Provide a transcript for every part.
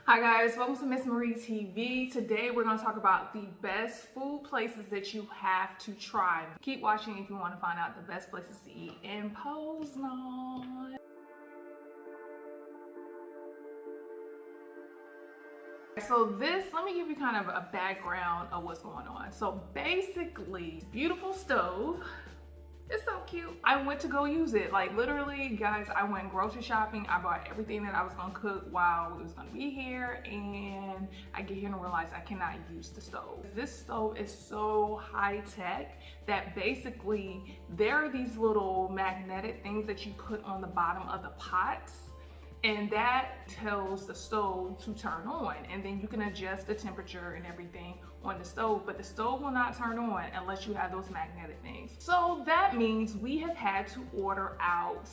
Hi guys, welcome to Miss Marie TV. Today we're going to talk about the best food places that you have to try. Keep watching if you want to find out the best places to eat in Poznan. So let me give you kind of a background of what's going on. So basically, beautiful stove. It's so cute. I went to go use it. Like literally, guys, I went grocery shopping. I bought everything that I was gonna cook while we was gonna be here, and I get here and realize I cannot use the stove. This stove is so high tech that basically there are these little magnetic things that you put on the bottom of the pots, and that tells the stove to turn on, and then you can adjust the temperature and everything on the stove, but the stove will not turn on unless you have those magnetic things. So that means we have had to order out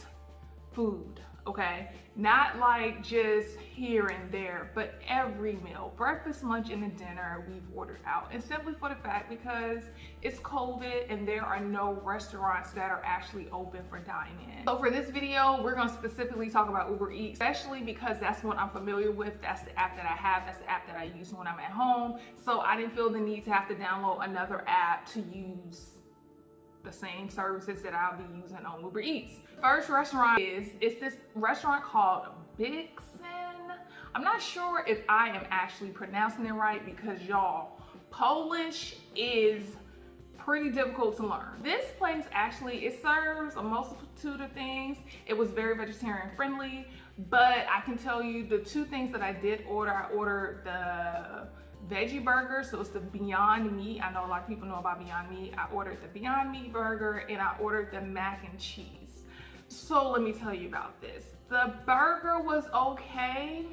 food, okay? Not like just here and there, but every meal, breakfast, lunch, and dinner, we've ordered out. And simply for the fact because it's COVID and there are no restaurants that are actually open for dine-in. So for this video, we're gonna specifically talk about Uber Eats, especially because that's what I'm familiar with. That's the app that I have. That's the app that I use when I'm at home. So I didn't feel the need to have to download another app to use the same services that I'll be using on Uber Eats. First restaurant it's this restaurant called Vixen. I'm not sure if I am actually pronouncing it right because y'all, Polish is pretty difficult to learn. This place actually, it serves a multitude of things. It was very vegetarian friendly, but I can tell you the two things that I did order, I ordered the veggie burger, so it's the Beyond Meat. I know a lot of people know about Beyond Meat. I ordered the Beyond Meat burger and I ordered the mac and cheese. So let me tell you about this. The burger was okay.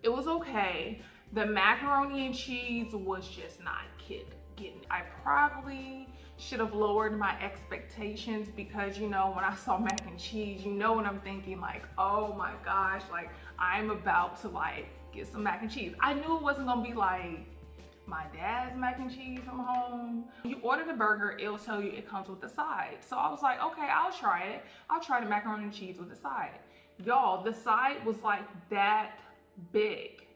It was okay. The macaroni and cheese was just not getting it. I probably should have lowered my expectations because, you know, when I saw mac and cheese, you know what I'm thinking, like, oh my gosh, like I'm about to like get some mac and cheese. I knew it wasn't gonna be like my dad's mac and cheese from home. You order the burger, it'll tell you it comes with the side. So I was like, okay, I'll try it. I'll try the macaroni and cheese with the side. Y'all, the side was like that big.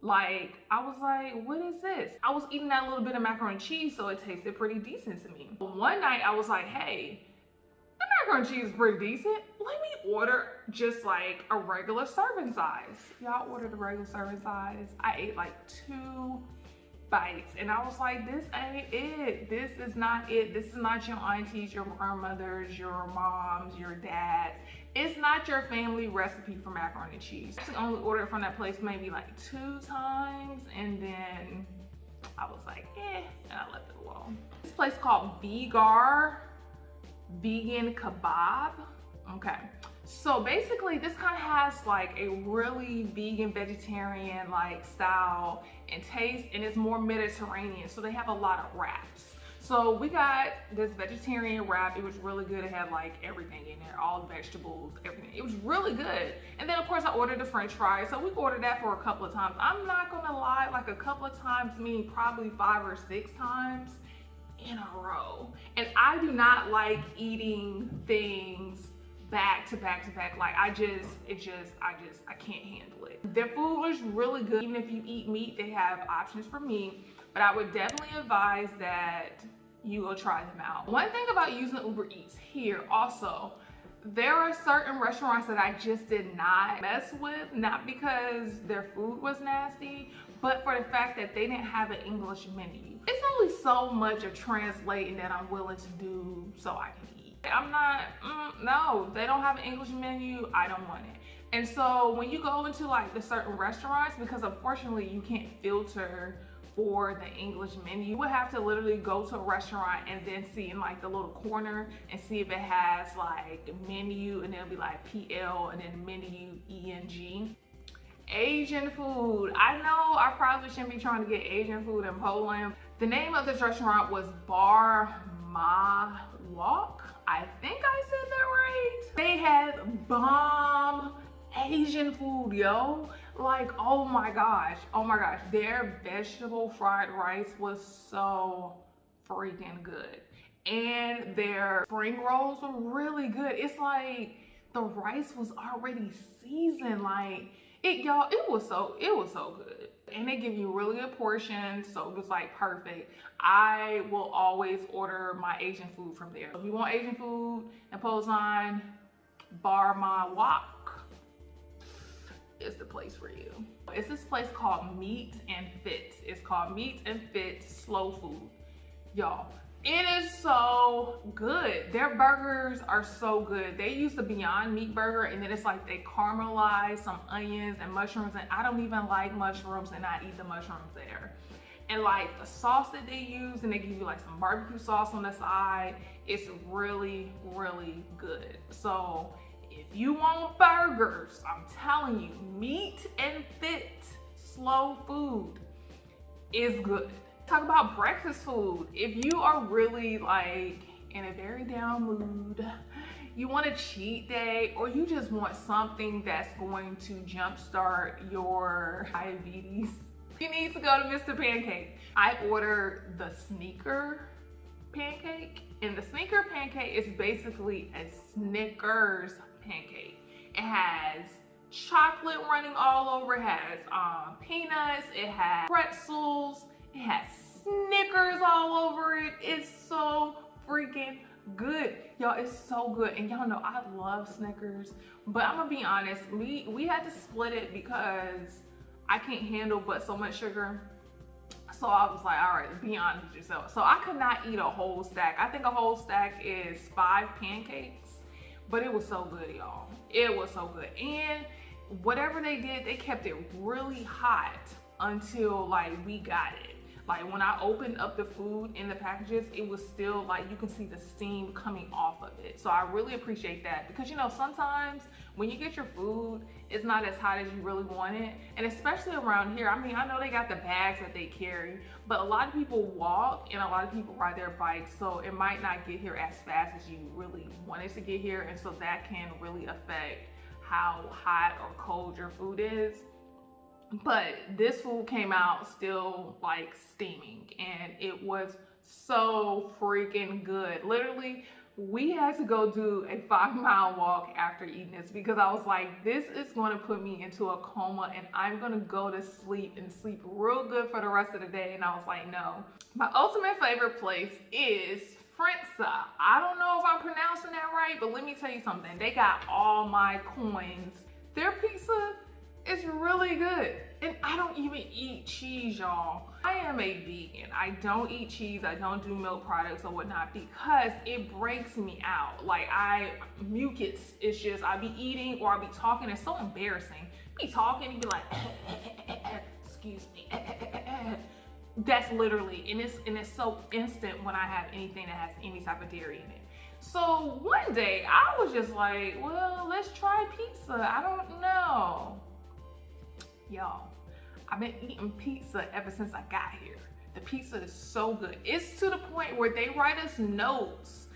Like, I was like, what is this? I was eating that little bit of macaroni and cheese, so it tasted pretty decent to me. But one night I was like, hey, the macaroni and cheese is pretty decent. Let me order just like a regular serving size. Y'all ordered a regular serving size. I ate like 2 bites and I was like, this ain't it. This is not it. This is not your aunties, your grandmothers, your moms, your dads. It's not your family recipe for macaroni and cheese. I actually only ordered from that place maybe like 2 times and then I was like, and I left it alone. This place called Vegar, vegan kebab. Okay, so basically this kind of has like a really vegan vegetarian like style and taste, and it's more Mediterranean, so they have a lot of wraps. So we got this vegetarian wrap. It was really good. It had like everything in there, all the vegetables, everything. It was really good. And then of course I ordered the french fries. So we ordered that for a couple of times. I'm not gonna lie, like a couple of times meaning probably 5 or 6 times in a row. And I do not like eating things back to back to back. Like I can't handle it. Their food was really good. Even if you eat meat, they have options for meat, but I would definitely advise that you go try them out. One thing about using Uber Eats here also, there are certain restaurants that I just did not mess with, not because their food was nasty, but for the fact that they didn't have an English menu. It's only so much of translating that I'm willing to do so I can eat. I'm not, no, they don't have an English menu, I don't want it. And so when you go into like the certain restaurants, because unfortunately you can't filter for the English menu, you would have to literally go to a restaurant and then see in like the little corner and see if it has like menu, and it'll be like PL and then menu ENG. Asian food. I know I probably shouldn't be trying to get Asian food in Poland. The name of this restaurant was Mai Wok. I think I said that right. They had bomb Asian food, yo. Like, oh my gosh, their vegetable fried rice was so freaking good. And their spring rolls were really good. It's like the rice was already seasoned. Like, Y'all, it was so good. And they give you really good portions, so it was like perfect. I will always order my Asian food from there. If you want Asian food in Poznan, Mai Wok is the place for you. It's this place called Meat and Fit. It's called Meat and Fit Slow Food. Y'all, it is so good. Their burgers are so good. They use the Beyond Meat burger, and then it's like they caramelize some onions and mushrooms, and I don't even like mushrooms, and I eat the mushrooms there. And like the sauce that they use, and they give you like some barbecue sauce on the side, it's really, really good. So if you want burgers, I'm telling you, Meat and Fit Slow Food is good. Talk about breakfast food. If you are really like in a very down mood, you want a cheat day, or you just want something that's going to jumpstart your diabetes, you need to go to Mr. Pancake. I ordered the sneaker pancake, and the sneaker pancake is basically a Snickers pancake. It has chocolate running all over, it has peanuts, it has pretzels, it has Snickers all over it. It's so freaking good. Y'all, it's so good. And y'all know I love Snickers, but I'm gonna be honest, we had to split it because I can't handle but so much sugar. So I was like, all right, be honest with yourself. So I could not eat a whole stack. I think a whole stack is 5 pancakes, but it was so good, y'all. It was so good. And whatever they did, they kept it really hot until like we got it. Like when I opened up the food in the packages, it was still like, you can see the steam coming off of it. So I really appreciate that, because you know, sometimes when you get your food, it's not as hot as you really want it. And especially around here, I mean, I know they got the bags that they carry, but a lot of people walk and a lot of people ride their bikes. So it might not get here as fast as you really want it to get here. And so that can really affect how hot or cold your food is. But this food came out still like steaming, and it was so freaking good. Literally, we had to go do a 5-mile walk after eating this, because I was like, this is going to put me into a coma and I'm going to go to sleep and sleep real good for the rest of the day. And I was like, no. My ultimate favorite place is Frenza. I don't know if I'm pronouncing that right, but let me tell you something. They got all my coins. Their pizza is really good. And I don't even eat cheese, y'all. I am a vegan. I don't eat cheese. I don't do milk products or whatnot, because it breaks me out. Like mucus is just, I be eating or I be talking. It's so embarrassing. Be talking and be like, excuse me. That's literally, and it's so instant when I have anything that has any type of dairy in it. So one day I was just like, well, let's try pizza. I don't know. Y'all, I've been eating pizza ever since I got here. The pizza is so good. It's to the point where they write us notes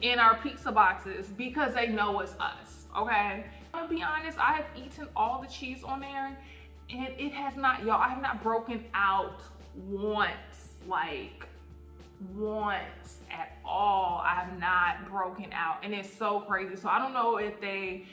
in our pizza boxes because they know it's us, okay? I'm gonna be honest, I have eaten all the cheese on there, and it has not, y'all, I have not broken out once, like once at all. I have not broken out, and it's so crazy. So I don't know if they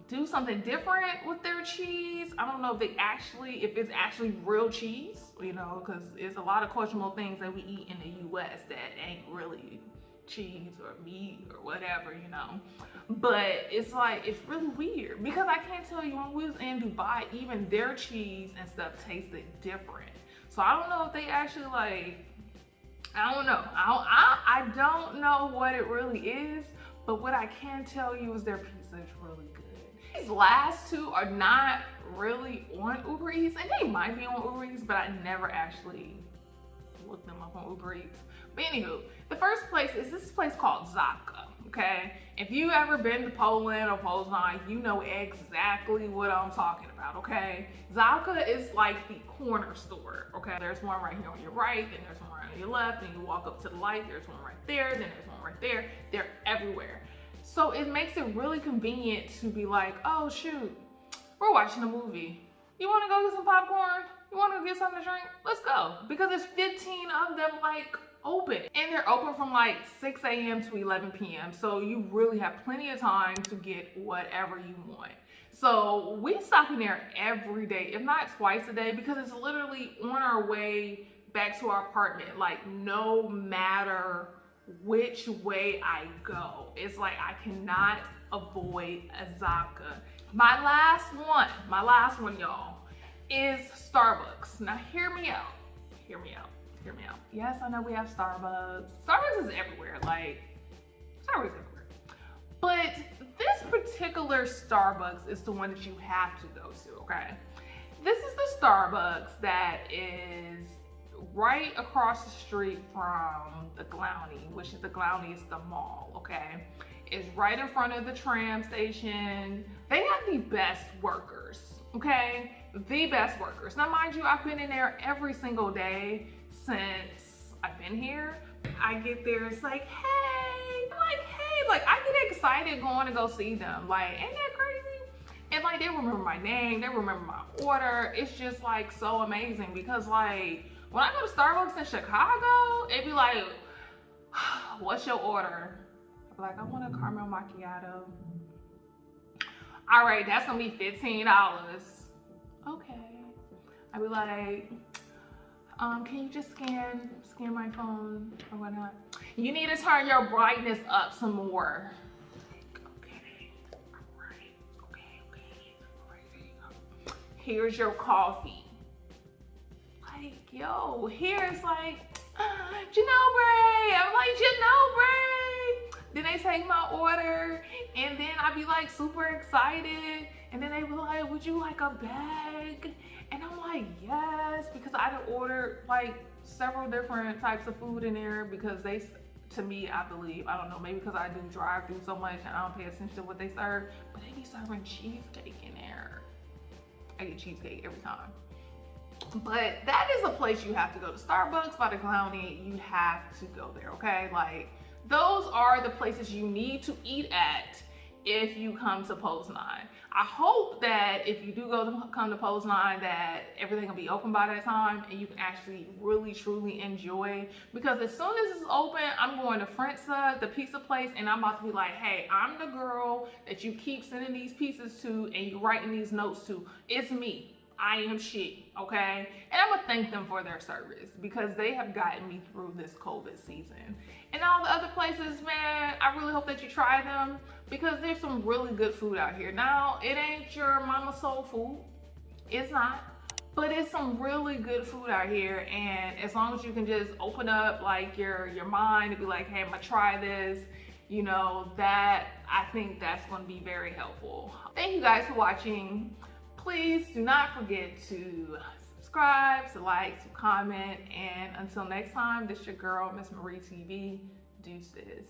do something different with their cheese. I don't know if it's actually real cheese, you know, because there's a lot of questionable things that we eat in the US that ain't really cheese or meat or whatever, you know. But it's like, it's really weird, because I can't tell you, when we was in Dubai, even their cheese and stuff tasted different. So I don't know if they actually like, I don't know. I don't know what it really is, but what I can tell you is their pizza is really good. These last two are not really on Uber Eats, and they might be on Uber Eats, but I never actually looked them up on Uber Eats. But anywho, the first place is this place called Zodka, okay? If you ever been to Poland or Poznan, you know exactly what I'm talking about, okay? Zodka is like the corner store, okay? There's one right here on your right, then there's one right on your left, and you walk up to the light, there's one right there, then there's one right there. They're everywhere. So it makes it really convenient to be like, oh shoot, we're watching a movie. You wanna go get some popcorn? You wanna get something to drink? Let's go. Because there's 15 of them like open. And they're open from like 6 a.m. to 11 p.m. So you really have plenty of time to get whatever you want. So we stop in there every day, if not twice a day, because it's literally on our way back to our apartment. Like, no matter which way I go, it's like I cannot avoid a Zodka. My last one, y'all, is Starbucks. Now hear me out. Yes, I know we have Starbucks. Starbucks is everywhere. Like, Starbucks is everywhere. But this particular Starbucks is the one that you have to go to, okay? This is the Starbucks that is right across the street from the Glowney, which is the Glowney is the mall, okay? It's right in front of the tram station. They have the best workers, okay? The best workers. Now, mind you, I've been in there every single day since I've been here. I get there, it's like, hey, like I get excited going to go see them. Like, ain't that crazy? And like, they remember my name, they remember my order. It's just like so amazing because like, when I go to Starbucks in Chicago, it'd be like, what's your order? I'd be like, I want a caramel macchiato. All right, that's gonna be $15. Okay. I'd be like, can you just scan my phone or whatnot? You need to turn your brightness up some more. Okay, all right, there you go. Here's your coffee. Like, yo, here's like, Ginobra. I'm like, Ginobra. Then they take my order, and then I'd be like super excited. And then they were like, would you like a bag? And I'm like, yes, because I had ordered like several different types of food in there because they, to me, I believe, I don't know, maybe because I do drive through so much and I don't pay attention to what they serve, but they be serving cheesecake in there. I get cheesecake every time. But that is a place you have to go to. Starbucks by the Glowney, you have to go there, okay? Like, those are the places you need to eat at if you come to Poznan. I hope that if you do come to Poznan that everything will be open by that time and you can actually really truly enjoy, because as soon as it's open, I'm going to Frenza, the pizza place, and I'm about to be like, hey, I'm the girl that you keep sending these pizzas to and you writing these notes to. It's me. I am she, okay? And I'm gonna thank them for their service because they have gotten me through this COVID season. And all the other places, man, I really hope that you try them because there's some really good food out here. Now, it ain't your mama soul food. It's not. But it's some really good food out here. And as long as you can just open up like your mind and be like, hey, I'm gonna try this, you know, that, I think that's gonna be very helpful. Thank you guys for watching. Please do not forget to subscribe, to like, to comment, and until next time, this is your girl, Miss Marie TV. Deuces.